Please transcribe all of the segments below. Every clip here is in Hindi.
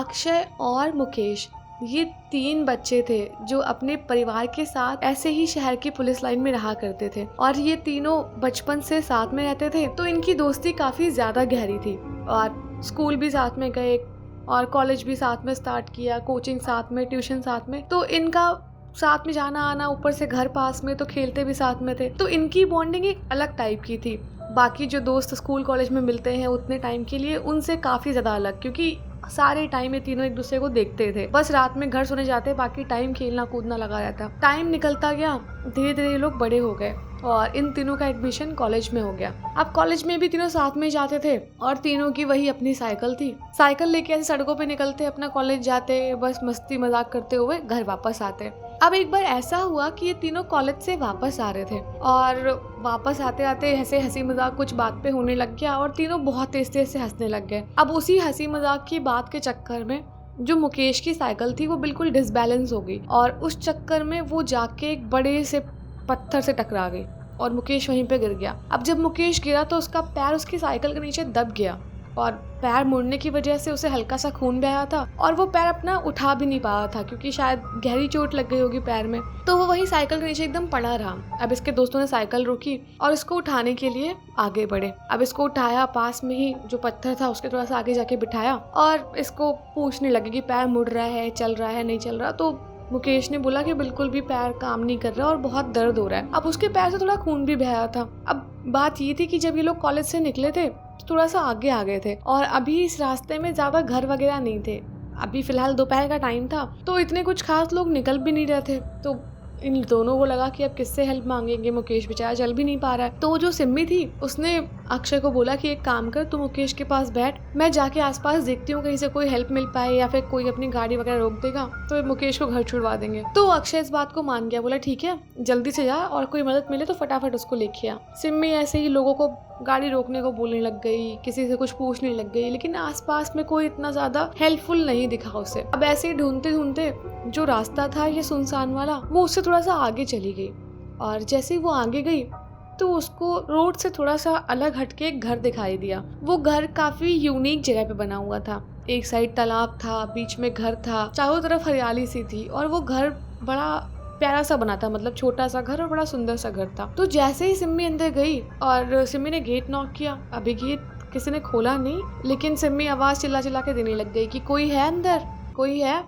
अक्षय और मुकेश ये 3 बच्चे थे जो अपने परिवार के साथ ऐसे ही शहर की पुलिस लाइन में रहा करते थे और ये तीनों बचपन से साथ में रहते थे। तो इनकी दोस्ती काफी ज्यादा गहरी थी और स्कूल भी साथ में गए और कॉलेज भी साथ में स्टार्ट किया, कोचिंग साथ में, ट्यूशन साथ में। तो इनका साथ में जाना आना, ऊपर से घर पास में, तो खेलते भी साथ में थे। तो इनकी बॉन्डिंग एक अलग टाइप की थी। बाकी जो दोस्त स्कूल कॉलेज में मिलते हैं उतने टाइम के लिए, उनसे काफ़ी ज़्यादा अलग, क्योंकि सारे टाइम ये तीनों एक दूसरे को देखते थे। बस रात में घर सोने जाते, बाकी टाइम खेलना कूदना लगा रहता। टाइम निकलता गया, धीरे धीरे ये लोग बड़े हो गए और इन तीनों का एडमिशन कॉलेज में हो गया। अब कॉलेज में भी तीनों साथ में जाते थे और तीनों की वही अपनी साइकिल थी। साइकिल लेके ऐसे सड़कों पे निकलते, अपना कॉलेज जाते, बस मस्ती मजाक करते हुए घर वापस आते। अब एक बार ऐसा हुआ कि ये तीनों कॉलेज से वापस आ रहे थे और वापस आते आते ऐसे हंसी मजाक कुछ बात पे होने लग गया और तीनों बहुत तेज तेज से हंसने लग गए। अब उसी हंसी मजाक की बात के चक्कर में जो मुकेश की साइकिल थी वो बिल्कुल डिसबैलेंस हो गई और उस चक्कर में वो जाके एक बड़े से पत्थर से टकरा गई और मुकेश वहीं पे गिर गया। अब जब मुकेश गिरा तो उसका पैर उसकी साइकिल के नीचे दब गया और पैर मुड़ने की वजह से उसे हल्का सा खून बह रहा था और वो पैर अपना उठा भी नहीं पा रहा था, क्योंकि शायद गहरी चोट लग गई होगी पैर में। तो वो वही साइकिल के नीचे एकदम पड़ा रहा। अब इसके दोस्तों ने साइकिल रोकी और इसको उठाने के लिए आगे बढ़े। अब इसको उठाया, पास में ही जो पत्थर था उसके थोड़ा सा आगे जाके बिठाया और इसको पूछने लगे कि पैर मुड़ रहा है, चल रहा है, नहीं चल रहा। तो मुकेश ने बोला कि बिल्कुल भी पैर काम नहीं कर रहा और बहुत दर्द हो रहा है। अब उसके पैर से थोड़ा खून भी बह रहा था। अब बात ये थी कि जब ये लोग कॉलेज से निकले थे तो थोड़ा सा आगे आ गए थे और अभी इस रास्ते में ज्यादा घर वगैरह नहीं थे। अभी फिलहाल दोपहर का टाइम था तो इतने कुछ खास लोग निकल भी नहीं रहे थे। तो इन दोनों को लगा कि अब किससे हेल्प मांगेंगे, मुकेश बेचारा चल भी नहीं पा रहा है। तो जो सिम्मी थी उसने अक्षय को बोला कि एक काम कर, तू मुकेश के पास बैठ, मैं जाके आसपास देखती हूँ कहीं से कोई हेल्प मिल पाए या फिर कोई अपनी गाड़ी वगैरह रोक देगा तो मुकेश को घर छुड़वा देंगे। तो अक्षय इस बात को मान गया, बोला ठीक है जल्दी से जा और कोई मदद मिले तो फटाफट उसको लेके आ। सिम्मी ऐसे ही लोगों को गाड़ी रोकने को बोलने लग गई, किसी से कुछ पूछने लग गई, लेकिन आसपास में कोई इतना ज्यादा हेल्पफुल नहीं दिखा उसे। अब ऐसे ही ढूंढते ढूंढते जो रास्ता था ये सुनसान वाला, वो उससे थोड़ा सा आगे चली गई और जैसे ही वो आगे गई तो उसको रोड से थोड़ा सा अलग हटके एक घर दिखाई दिया। वो घर काफी यूनिक जगह पे बना हुआ था। एक साइड तालाब था, बीच में घर था, चारों तरफ हरियाली सी थी और वो घर बड़ा प्यारा सा बना था, मतलब छोटा सा घर और बड़ा सुंदर सा घर था। तो जैसे ही सिम्मी अंदर गई और सिम्मी ने गेट नॉक किया, अभी गेट किसी ने खोला नहीं, लेकिन सिम्मी आवाज चिल्ला चिल्ला के देने लग गई कि कोई है अंदर, कोई है,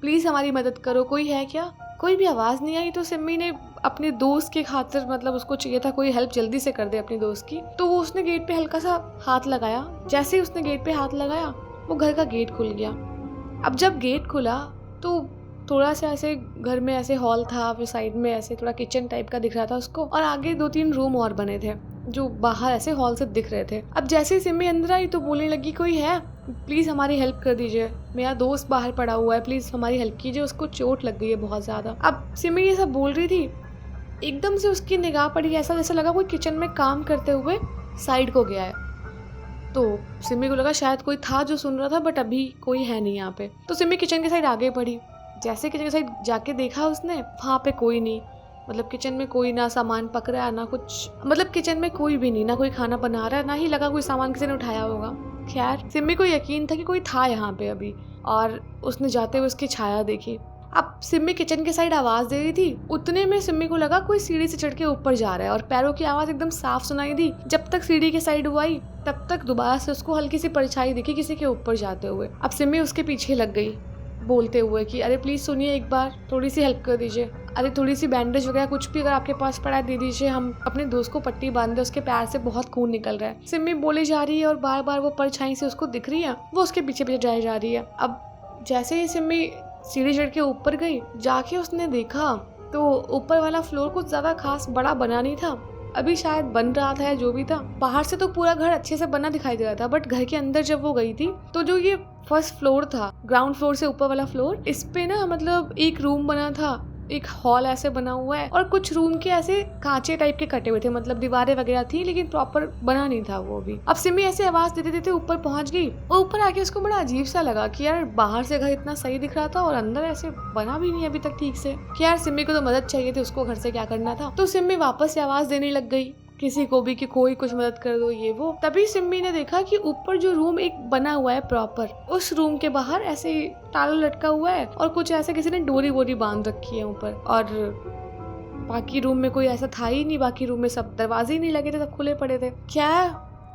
प्लीज हमारी मदद करो, कोई है क्या। कोई भी आवाज नहीं आई। तो सिम्मी ने अपने दोस्त की खातिर, मतलब उसको चाहिए था कोई हेल्प जल्दी से कर दे अपनी दोस्त की, तो वो उसने गेट पे हल्का सा हाथ लगाया। जैसे ही उसने गेट पे हाथ लगाया वो घर का गेट खुल गया। अब जब गेट खुला तो थोड़ा सा ऐसे घर में ऐसे हॉल था, फिर साइड में ऐसे थोड़ा किचन टाइप का दिख रहा था उसको और आगे 2-3 रूम और बने थे जो बाहर ऐसे हॉल से दिख रहे थे। अब जैसे ही सिम्मी अंदर आई तो बोलने लगी कोई है, प्लीज हमारी हेल्प कर दीजिए, मेरा दोस्त बाहर पड़ा हुआ है, प्लीज हमारी हेल्प कीजिए, उसको चोट लग गई है बहुत ज्यादा। अब सिम्मी ये सब बोल रही थी, एकदम से उसकी निगाह पड़ी, ऐसा जैसा लगा कोई किचन में काम करते हुए साइड को गया है। तो सिम्मी को लगा शायद कोई था जो सुन रहा था, बट अभी कोई है नहीं यहाँ पे। तो सिम्मी किचन के साइड आगे बढ़ी। जैसे किचन के साइड जाके देखा उसने, वहाँ पे कोई नहीं, मतलब किचन में कोई ना सामान पक रहा है ना कुछ, मतलब किचन में कोई भी नहीं, ना कोई खाना बना रहा है, ना ही लगा कोई सामान किसी ने उठाया होगा। खैर सिम्मी को यकीन था कि कोई था यहाँ पे अभी और उसने जाते हुए उसकी छाया देखी। अब सिम्मी किचन के साइड आवाज दे रही थी, उतने में सिम्मी को लगा कोई सीढ़ी से चढ़ के ऊपर जा रहा है और पैरों की आवाज एकदम साफ सुनाई दी। जब तक सीढ़ी के साइड वो आई तब तक दोबारा से उसको हल्की सी परछाई दिखी किसी के ऊपर जाते हुए। अब सिम्मी उसके पीछे लग गई बोलते हुए कि अरे प्लीज सुनिए, एक बार थोड़ी सी हेल्प कर दीजिए, अरे थोड़ी सी बैंडेज वगैरह कुछ भी अगर आपके पास पड़ा है दे दीजिए, हम अपने दोस्त को पट्टी बांध दे, उसके पैर से बहुत खून निकल रहा है। सिम्मी बोली जा रही है और बार बार वो परछाई से उसको दिख रही है, वो उसके पीछे पीछे जाए जा रही है। अब जैसे ही सिम्मी सीढ़ी चढ़ के ऊपर गई, जाके उसने देखा तो ऊपर वाला फ्लोर कुछ ज्यादा खास बड़ा बना नहीं था, अभी शायद बन रहा था या जो भी था। बाहर से तो पूरा घर अच्छे से बना दिखाई दे रहा था, बट घर के अंदर जब वो गई थी तो जो ये फर्स्ट फ्लोर था, ग्राउंड फ्लोर से ऊपर वाला फ्लोर, इस पे ना मतलब एक रूम बना था, एक हॉल ऐसे बना हुआ है और कुछ रूम के ऐसे कांचे टाइप के कटे हुए थे, मतलब दीवारें वगैरह थी लेकिन प्रॉपर बना नहीं था वो भी। अब सिम्मी ऐसे आवाज देते देते ऊपर पहुंच गई और ऊपर आके उसको बड़ा अजीब सा लगा कि यार बाहर से घर इतना सही दिख रहा था और अंदर ऐसे बना भी नहीं अभी तक ठीक से, कि यार सिम्मी को तो मदद चाहिए थी, उसको घर से क्या करना था। तो सिम्मी वापस से आवाज देने लग गई किसी को भी कि कोई कुछ मदद कर दो ये वो। तभी सिम्मी ने देखा कि ऊपर जो रूम एक बना हुआ है प्रॉपर, उस रूम के बाहर ऐसे ताला लटका हुआ है और कुछ ऐसे किसी ने डोरी वोरी बांध रखी है ऊपर। और बाकी रूम में कोई ऐसा था ही नहीं, बाकी रूम में सब दरवाजे ही नहीं लगे थे, सब खुले पड़े थे। क्या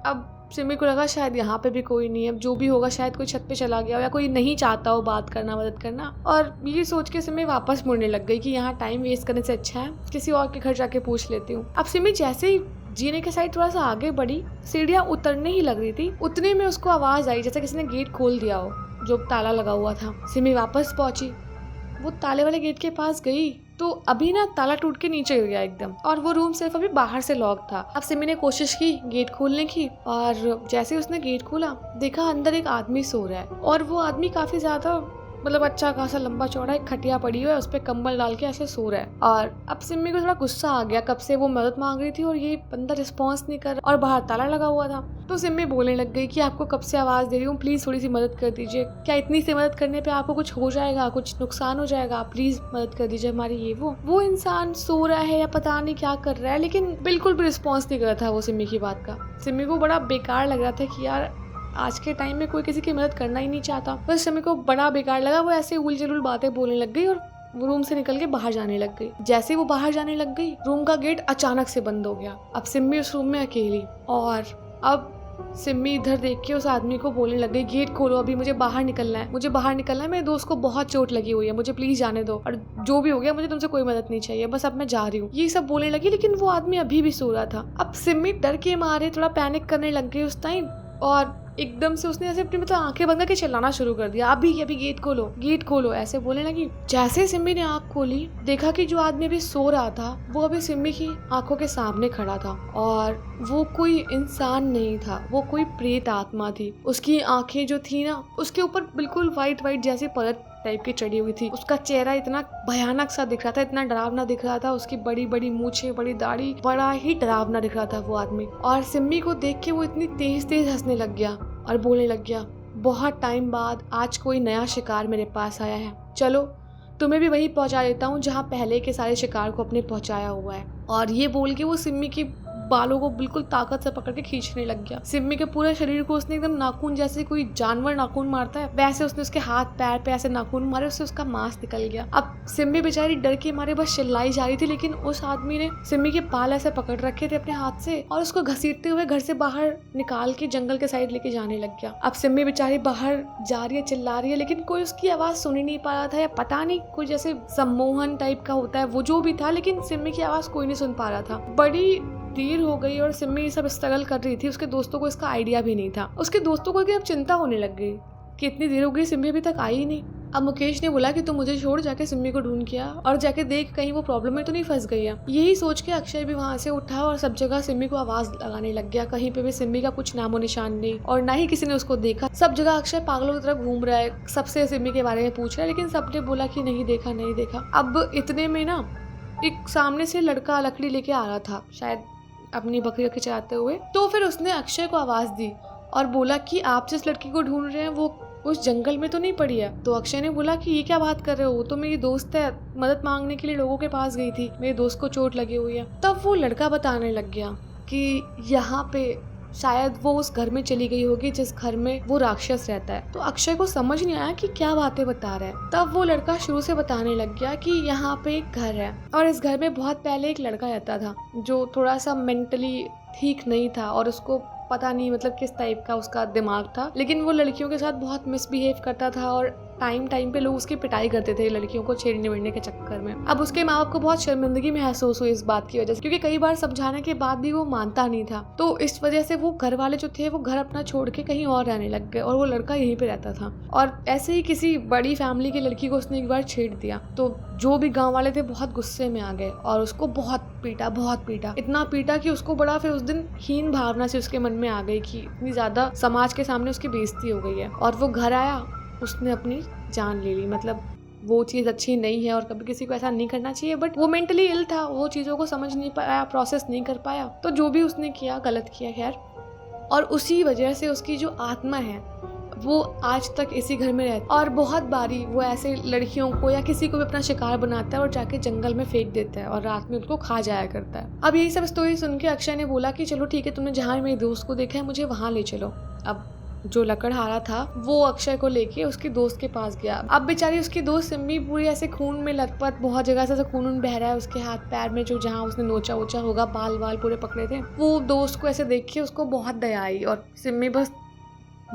अब सिमी को लगा शायद यहाँ पे भी कोई नहीं है, जो भी होगा शायद कोई छत पे चला गया हो या कोई नहीं चाहता हो बात करना मदद करना। और ये सोच के सिमी वापस मुड़ने लग गई कि यहाँ टाइम वेस्ट करने से अच्छा है किसी और के घर जाके पूछ लेती हूँ। अब सिमी जैसे ही जीने के साइड थोड़ा सा आगे बढ़ी, सीढ़ियाँ उतरने ही लग रही थी, उतने में उसको आवाज आई जैसे किसी ने गेट खोल दिया हो जो ताला लगा हुआ था। सिमी वापस पहुंची, वो ताले वाले गेट के पास गई तो अभी ना ताला टूट के नीचे गिर गया एकदम, और वो रूम सिर्फ अभी बाहर से लॉक था। अब सिमी ने कोशिश की गेट खोलने की, और जैसे उसने गेट खोला देखा अंदर एक आदमी सो रहा है, और वो आदमी काफी ज्यादा मतलब अच्छा खासा लंबा चौड़ा, एक खटिया पड़ी हुई है उस पर कंबल डाल के ऐसे सो रहा है। और अब सिमी को थोड़ा गुस्सा आ गया, कब से वो मदद मांग रही थी और ये बंदा रिस्पॉन्स नहीं कर रहा और बाहर ताला लगा हुआ था। तो सिमी बोलने लग गई कि आपको कब से आवाज दे रही हूँ, प्लीज थोड़ी सी मदद कर दीजिए, क्या इतनी सी मदद करने पे आपको कुछ हो जाएगा, कुछ नुकसान हो जाएगा, प्लीज मदद कर दीजिए हमारी ये वो इंसान सो रहा है या पता नहीं क्या कर रहा है, लेकिन बिल्कुल भी रिस्पॉन्स नहीं कर रहा था वो सिमी की बात का। सिमी को बड़ा बेकार लग रहा था कि यार आज के टाइम में कोई किसी की मदद करना ही नहीं चाहता। बस सिमी को बड़ा बेकार लगा, वो ऐसे उल जलूल बातें बोलने लग गई और वो रूम से निकल के बाहर जाने लग गई। जैसे वो बाहर जाने लग गई रूम का गेट अचानक से बंद हो गया। अब सिमी उस रूम में अकेली, और अब सिमी इधर देख के उस आदमी को बोलने लग गई गेट खोलो, अभी मुझे बाहर निकलना है, मुझे बाहर निकलना है, मेरे दोस्त को बहुत चोट लगी हुई है, मुझे प्लीज जाने दो, और जो भी हो गया मुझे तुमसे कोई मदद नहीं चाहिए, बस अब मैं जा रही हूँ, ये सब बोलने लगी। लेकिन वो आदमी अभी भी सो रहा था। अब सिमी डर के मारे थोड़ा पैनिक करने लग गई उस टाइम, और एकदम से उसने ऐसे अपनी मतलब आंखें बंद करके चिल्लाना शुरू कर दिया, अभी गेट खोलो ऐसे बोलने लगी। जैसे सिमी ने आंख खोली देखा कि जो आदमी अभी सो रहा था वो अभी सिमी की आंखों के सामने खड़ा था, और वो कोई इंसान नहीं था, वो कोई प्रेत आत्मा थी। उसकी आंखें जो थी ना उसके ऊपर बिल्कुल वाइट जैसी परत टाइप की चढ़ी हुई थी। उसका चेहरा इतना भयानक सा दिख रहा था, इतना डरावना दिख रहा था, उसकी बड़ी बड़ी मूछें, बड़ी दाढ़ी, बड़ा ही डरावना दिख रहा था वो आदमी। और सिमी को देख के वो इतनी तेज हंसने लग गया और बोलने लग गया, बहुत टाइम बाद आज कोई नया शिकार मेरे पास आया है, चलो तुम्हें भी वही पहुंचा देता हूँ जहाँ पहले के सारे शिकार को अपने पहुंचाया हुआ है। और ये बोल के वो सिमी की बालों को बिल्कुल ताकत से पकड़ के खींचने लग गया। सिमी के पूरे शरीर को उसने एकदम नाखून जैसे कोई जानवर नाखून मारता है वैसे उसने उसके हाथ पैर पे ऐसे नाखून मारे, उससे उसका मांस निकल गया। अब सिमी बेचारी डर के मारे बस चिल्लाई जा रही थी, लेकिन उस आदमी ने सिमी के बाल ऐसे पकड़ रखे थे अपने हाथ से और उसको घसीटते हुए घर से बाहर निकाल के जंगल के साइड लेके जाने लग गया। अब सिमी बेचारी बाहर जा रही है, चिल्ला रही है, लेकिन कोई उसकी आवाज सुन ही नहीं पा रहा था, या पता नहीं कोई जैसे सम्मोहन टाइप का होता है वो जो भी था, लेकिन सिमी की आवाज कोई नहीं सुन पा रहा था। बड़ी देर हो गई और सिमी सब स्ट्रगल कर रही थी। उसके दोस्तों को इसका आइडिया भी नहीं था। उसके दोस्तों को अब चिंता होने लग गई कि इतनी देर हो गई सिमी अभी तक आई ही नहीं। अब मुकेश ने बोला कि तू मुझे छोड़, जाके सिमी को ढूंढ के आ और जाके देख कहीं वो प्रॉब्लम में तो नहीं फंस गई है। यही सोच के अक्षय भी वहाँ से उठा और सब जगह सिमी को आवाज लगाने लग गया। कहीं पे भी सिमी का कुछ नामो निशान नहीं और ना ही किसी ने उसको देखा। सब जगह अक्षय पागलों की तरह घूम रहा है, सबसे सिमी के बारे में पूछ रहा है, लेकिन सबने बोला कि नहीं देखा। अब इतने में ना एक सामने से लड़का लकड़ी लेके आ रहा था, शायद अपनी बकरी रखे चलाते हुए। तो फिर उसने अक्षय को आवाज दी और बोला कि आप जिस लड़की को ढूंढ रहे हैं वो उस जंगल में तो नहीं पड़ी है। तो अक्षय ने बोला कि ये क्या बात कर रहे हो, तो मेरी दोस्त है, मदद मांगने के लिए लोगों के पास गई थी, मेरे दोस्त को चोट लगी हुई है। तब वो लड़का बताने लग गया कि यहाँ पे शायद वो उस घर में चली गई होगी जिस घर में वो राक्षस रहता है। तो अक्षय को समझ नहीं आया कि क्या बातें बता रहा है। तब वो लड़का शुरू से बताने लग गया कि यहाँ पे एक घर है और इस घर में बहुत पहले एक लड़का रहता था जो थोड़ा सा मेंटली ठीक नहीं था और उसको पता नहीं मतलब किस टाइप का उसका दिमाग था, लेकिन वो लड़कियों के साथ बहुत मिसबिहेव करता था और टाइम पे लोग उसकी पिटाई करते थे लड़कियों को छेड़ने वेड़ने के चक्कर में। अब उसके माँ बाप को बहुत शर्मिंदगी महसूस हुई इस बात की वजह से, क्योंकि कई बार समझाने के बाद भी वो मानता नहीं था। तो इस वजह से वो घर वाले जो थे वो घर अपना छोड़ के कहीं और रहने लग गए और वो लड़का यहीं पे रहता था। और ऐसे ही किसी बड़ी फैमिली की लड़की को उसने एक बार छेड़ दिया, तो जो भी गाँव वाले थे बहुत गुस्से में आ गए और उसको बहुत पीटा, इतना पीटा कि उसको बड़ा फिर उस दिन हीन भावना से उसके मन में आ गई कि इतनी ज्यादा समाज के सामने उसकी बेइज्जती हो गई है। और वो घर आया, उसने अपनी जान ले ली। मतलब वो चीज़ अच्छी नहीं है और कभी किसी को ऐसा नहीं करना चाहिए, बट वो मेंटली इल था, वो चीज़ों को समझ नहीं पाया, प्रोसेस नहीं कर पाया, तो जो भी उसने किया गलत किया। खैर, और उसी वजह से उसकी जो आत्मा है वो आज तक इसी घर में रहता है और बहुत बारी वो ऐसे लड़कियों को या किसी को भी अपना शिकार बनाता है और जाके जंगल में फेंक देता है और रात में उनको खा जाया करता है। अब यही सब स्टोरी सुन के अक्षय ने बोला कि चलो ठीक है, तुमने जहाँ मेरे दोस्त को देखा है मुझे वहाँ ले चलो। अब जो लकड़हारा था वो अक्षय को लेके उसके दोस्त के पास गया। अब बेचारी उसकी दोस्त सिम्मी पूरी ऐसे खून में लथपथ, बहुत जगह से खून बह रहा है उसके हाथ पैर में, जो जहाँ उसने नोचा वोचा होगा, बाल वाल पूरे पकड़े थे। वो दोस्त को ऐसे देख के उसको बहुत दया आई और सिम्मी बस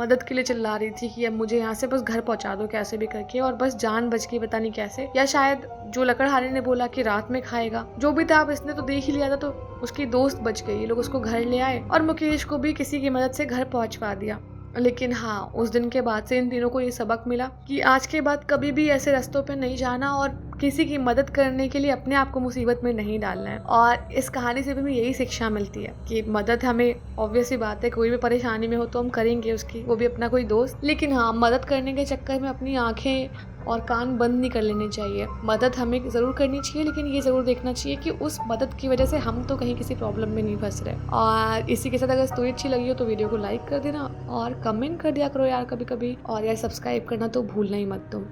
मदद के लिए चिल्ला रही थी कि अब मुझे यहाँ से बस घर पहुँचा दो कैसे भी करके, और बस जान बच गई पता नहीं कैसे, या शायद जो लकड़हारे ने बोला कि रात में खाएगा, जो भी था अब इसने तो देख ही लिया था, तो उसकी दोस्त बच गई। ये लोग उसको घर ले आए और मुकेश को भी किसी की मदद से घर पहुँचवा दिया। लेकिन हाँ, उस दिन के बाद से इन तीनों को ये सबक मिला कि आज के बाद कभी भी ऐसे रास्तों पे नहीं जाना और किसी की मदद करने के लिए अपने आप को मुसीबत में नहीं डालना है। और इस कहानी से भी हमें यही शिक्षा मिलती है कि मदद हमें, ऑब्वियसली बात है, कोई भी परेशानी में हो तो हम करेंगे उसकी, वो भी अपना कोई दोस्त। लेकिन हाँ, मदद करने के चक्कर में अपनी आंखें और कान बंद नहीं कर लेने चाहिए। मदद हमें ज़रूर करनी चाहिए, लेकिन ये ज़रूर देखना चाहिए कि उस मदद की वजह से हम तो कहीं किसी प्रॉब्लम में नहीं फंस रहे। और इसी के साथ अगर स्टोरी अच्छी लगी हो तो वीडियो को लाइक कर देना और कमेंट कर दिया करो यार कभी कभी, और यार सब्सक्राइब करना तो भूलना ही मत तुम।